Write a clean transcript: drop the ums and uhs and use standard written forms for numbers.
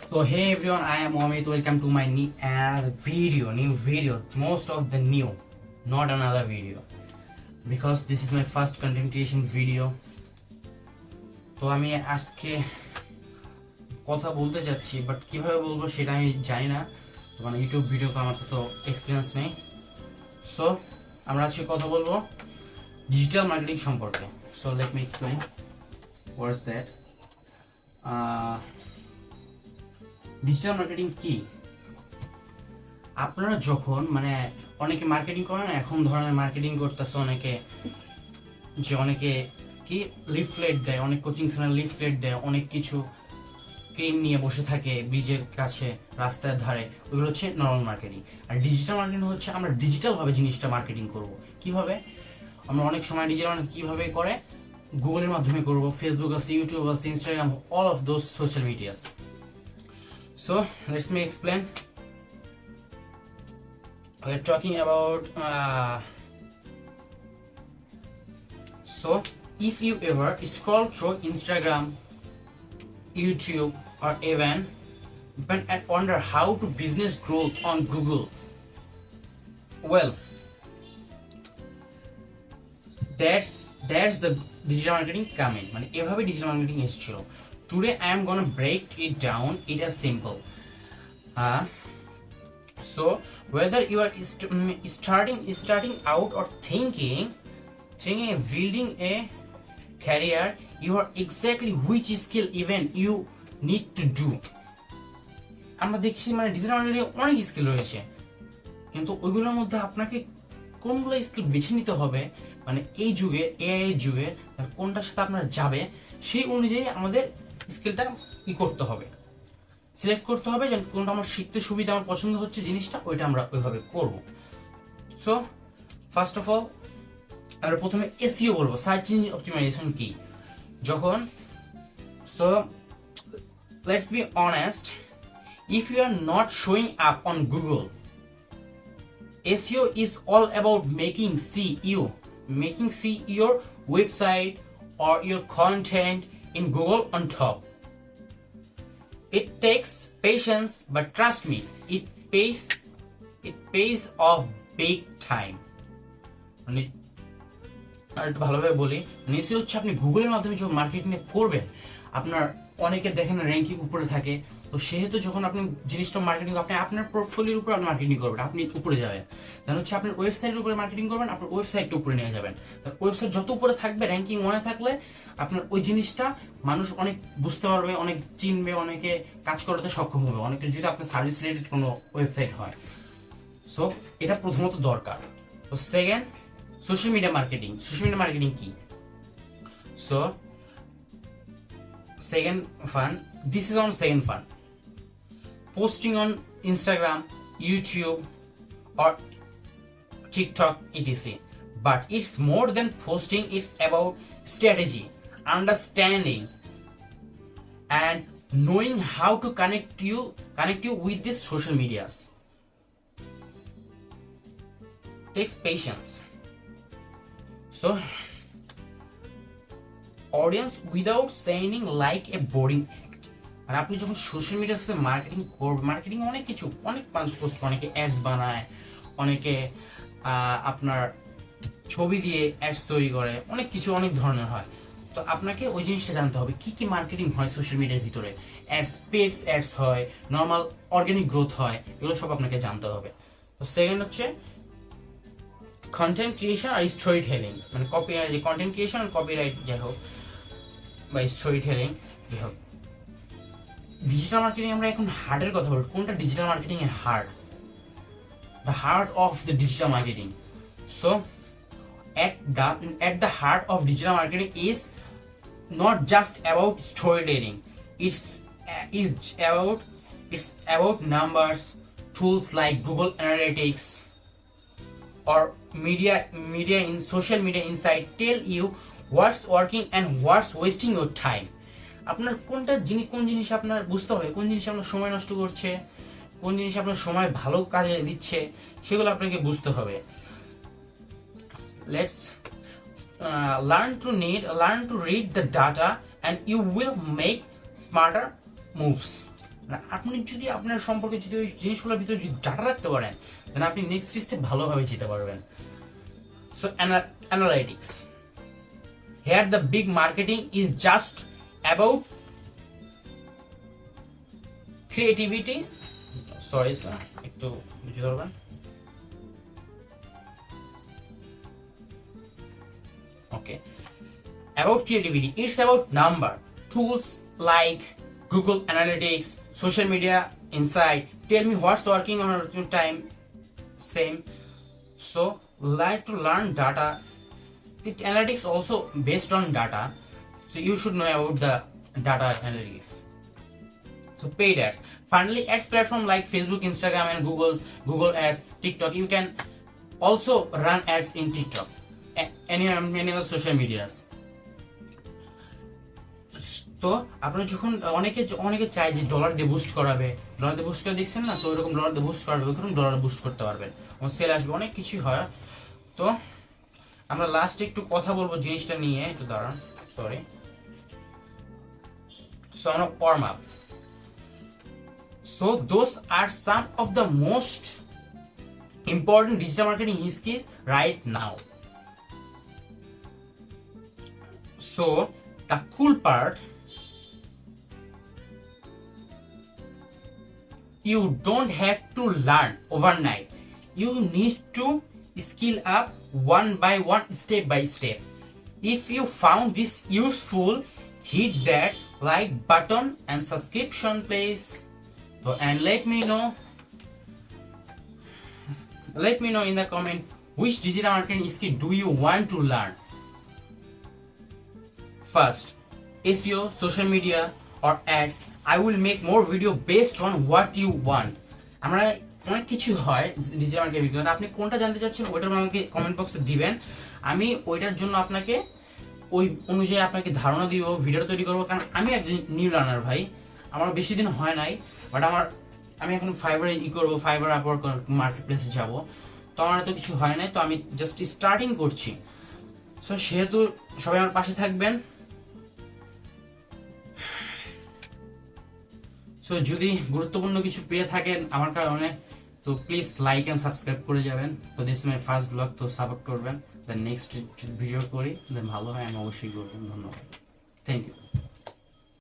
So hey everyone, I am Omid. Welcome to my new video. Most of the new, not another video, because this is my first content creation video. তো আমি আজকে কথা বলতে যাচ্ছি, but কিভাবে বলবো সেটা আমি জানি না, মানে ইউটিউব ভিডিও তো আমার তো এক্সপিরিয়েন্স নেই। সো আমরা আজকে কথা বলবো ডিজিটাল মার্কেটিং সম্পর্কে। So let me explain what is that. Digital marketing কি? আপনারা যখন অনেকে মার্কেটিং করে না, এখন ধরনের মার্কেটিং করতেছে অনেকে কি লিফলেট দেয়, অনেক কোচিং সেন্টার লিফলেট দেয়, অনেক কিছু ক্রিম নিয়ে বসে থাকে ব্রিজের কাছে, রাস্তার ধারে, ওইগুলো হচ্ছে নর্মাল মার্কেটিং। আর ডিজিটাল মার্কেটিং হচ্ছে আমরা ডিজিটাল ভাবে জিনিসটা মার্কেটিং করব। কিভাবে? আমরা অনেক সময় ডিজিটাল মার্কেটিং কিভাবে করে, গুগলের মাধ্যমে করব, ফেসবুক আছে, ইউটিউব আছে, Instagram, all of those social medias. So let me explain. We're talking about so if you ever scroll through Instagram, YouTube, or even and wonder how to business growth on Google, well, that's the digital marketing coming. মানে এভাবে digital marketing এসেছিল। Today I am gonna break it down. It is simple. So whether you are starting out or thinking building a career, you are exactly which skill even you need to do. আমরা দেখছি digital marketing অনেক skill রয়েছে, কিন্তু ওইগুলোর মধ্যে আপনাকে কোনগুলো skill বেছে নিতে হবে, এই যুগে, এআই যুগে কোনটার সাথে আপনার যাবে, সেই অনুযায়ী আমাদের স্কিলটা করতে হবে, সিলেক্ট করতে হবে, যে কোনটা আমার শিখতে সুবিধা, আমার পছন্দ হচ্ছে জিনিসটা, ওইটা আমরা ওইভাবে করব। সো ফার্স্ট অফ অল আমরা প্রথমে এসইও বলবো, সার্চ ইঞ্জিন অপটিমাইজেশন কি। যখন so let's be honest, if you are not showing up on Google, SEO is all about making see your website or your content in Google on top. It takes patience, but trust me, it pays off big time. একটু ভালোভাবে বলি, SEO হচ্ছে আপনি গুগলের মাধ্যমে যখন marketing করবেন, আপনার অনেকে দেখেন র্যাঙ্কিং উপরে থাকে, তো সেহেতু যখন আপনি জিনিসটা মার্কেটিং, আপনি আপনার পোর্টফোলিওর উপর আপনি মার্কেটিং করবেন, আপনি উপরে যাবেন। তাহলে হচ্ছে আপনার ওয়েবসাইটের উপরে মার্কেটিং করবেন, আপনার ওয়েবসাইটটা উপরে নিয়ে যাবেন। ওয়েবসাইট যত উপরে থাকবে, র্যাঙ্কিং মনে থাকলে আপনার ওই জিনিসটা মানুষ অনেক বুঝতে পারবে, অনেক চিনবে, অনেকে কাজ করাতে সক্ষম হবে, অনেকে যদি আপনার সার্ভিস রিলেটেড কোনো ওয়েবসাইট হয়। সো এটা প্রথমত দরকার। তো second, social media marketing. Social media marketing কি? So second fun, this is on second fun, posting on Instagram, YouTube, or TikTok, etc. But it's more than posting, it's about strategy, understanding, and knowing how to connect you with these social medias. Takes patience. So audience without signing like a boring act. আপনি যখন social মিডিয়াতে marketing করবেন, marketing অনেক মানুষ post, অনেকে ads বানায়, অনেকে আপনার ছবি দিয়ে অ্যাডস তৈরি করে, অনেক কিছু অনেক ধরনের হয়। তো আপনাকে ওই জিনিসটা জানতে হবে কি কি মার্কেটিং হয় সোশ্যাল মিডিয়ার ভিতরে। অ্যাডস, পেড অ্যাডস হয়, নর্মাল অর্গানিক গ্রোথ হয়, এগুলো সব আপনাকে জানতে হবে। তো সেকেন্ড হচ্ছে কন্টেন্ট ক্রিয়েশন আর স্টোরি টেলিং, কন্টেন্ট ক্রিয়েশন আর কপিরাইট, যাই হোক, বা স্টোরি টেলিং, যাই হোক। ডিজিটাল মার্কেটিং আমরা এখন হার্টের কথা বলবো। কোনটা ডিজিটাল মার্কেটিং এর heart? The heart of the digital marketing. So at the heart of digital marketing is not just about storytelling, it's about numbers, tools like Google Analytics or media in social media insight tell you what's working and what's wasting your time. আপনার কোন জিনিস আপনার বুঝতে হবে, কোন জিনিস আপনার সময় নষ্ট করছে, কোন জিনিস আপনার সময় ভালো কাজে দিচ্ছে, সেগুলো আপনাকে বুঝতে হবে। Let's learn to read the data and you will make smarter moves. আপনি যদি আপনার সম্পর্কে যদি ওই জিনিসগুলোর ভিতরে যদি ডাটা রাখতে পারেন, তাহলে আপনি নেক্সট স্টেপ ভালোভাবে যেতে পারবেন। So analytics, here the big marketing is just about creativity, sorry sir একটু বুঝে ধরবেন, ওকে, about creativity, it's about number tools like Google Analytics, social media insight, tell me what's working on your time, same. So like to learn data, the analytics also based on data, so you should know about the data analytics. So paid ads, finally ads platform like Facebook, Instagram and Google ads, TikTok, you can also run ads in TikTok, any other social medias. তো আপনারা যখন অনেকে চায় যে dollar দিয়ে boost করাবে, dollar দিয়ে boost করে দেখছেন না, তো ওইরকম ডলার দিয়ে বুস্ট করাবে, ওইরকম ডলার বুস্ট করতে পারবেন, সেল আসবে, অনেক কিছু হয়। তো আমরা লাস্টে একটু কথা বলবো জিনিসটা নিয়ে, একটু দাঁড়ান, সরি। সো আমরা warm up, so those are some of the most important digital marketing skills right now. So the cool part, you don't have to learn overnight, you need to skill up one by one, step by step. If you found this useful, hit that like button and subscription please. So and let me know in the comment which digital marketing skill do you want to learn first, SEO, social media or ads. I will make more video based on what you want. আমরা অনেক কিছু হয় digital marketing, আপনি কোনটা জানতে চাচ্ছেন ওইটার আমাকে কমেন্ট বক্সে দিবেন, আমি ওইটার জন্য আপনাকে ওই অনুযায়ী আপনাকে ধারণা দিব, ভিডিও তৈরি করবো। কারণ আমি একজন নিউ লার্নার ভাই, আমার বেশি দিন হয় নাই, বাট আমি এখন ফাইবারে করবো, ফাইবার আপওয়ার্ক মার্কেট প্লেসে যাবো, তো আমার এত কিছু হয় নাই, তো আমি জাস্ট স্টার্টিং করছি। সো সেহেতু সবাই আমার পাশে থাকবেন। সো যদি গুরুত্বপূর্ণ কিছু পেয়ে থাকেন আমার কারণে, তো প্লিজ লাইক এন্ড সাবস্ক্রাইব করে যাবেন। তো দিস মাই ফার্স্ট ব্লগ, তো সাপোর্ট করবেন। দেন নেক্সট ভিডিও করি, দেন ভালো হয় আমি অবশ্যই করবেন। ধন্যবাদ, থ্যাংক ইউ।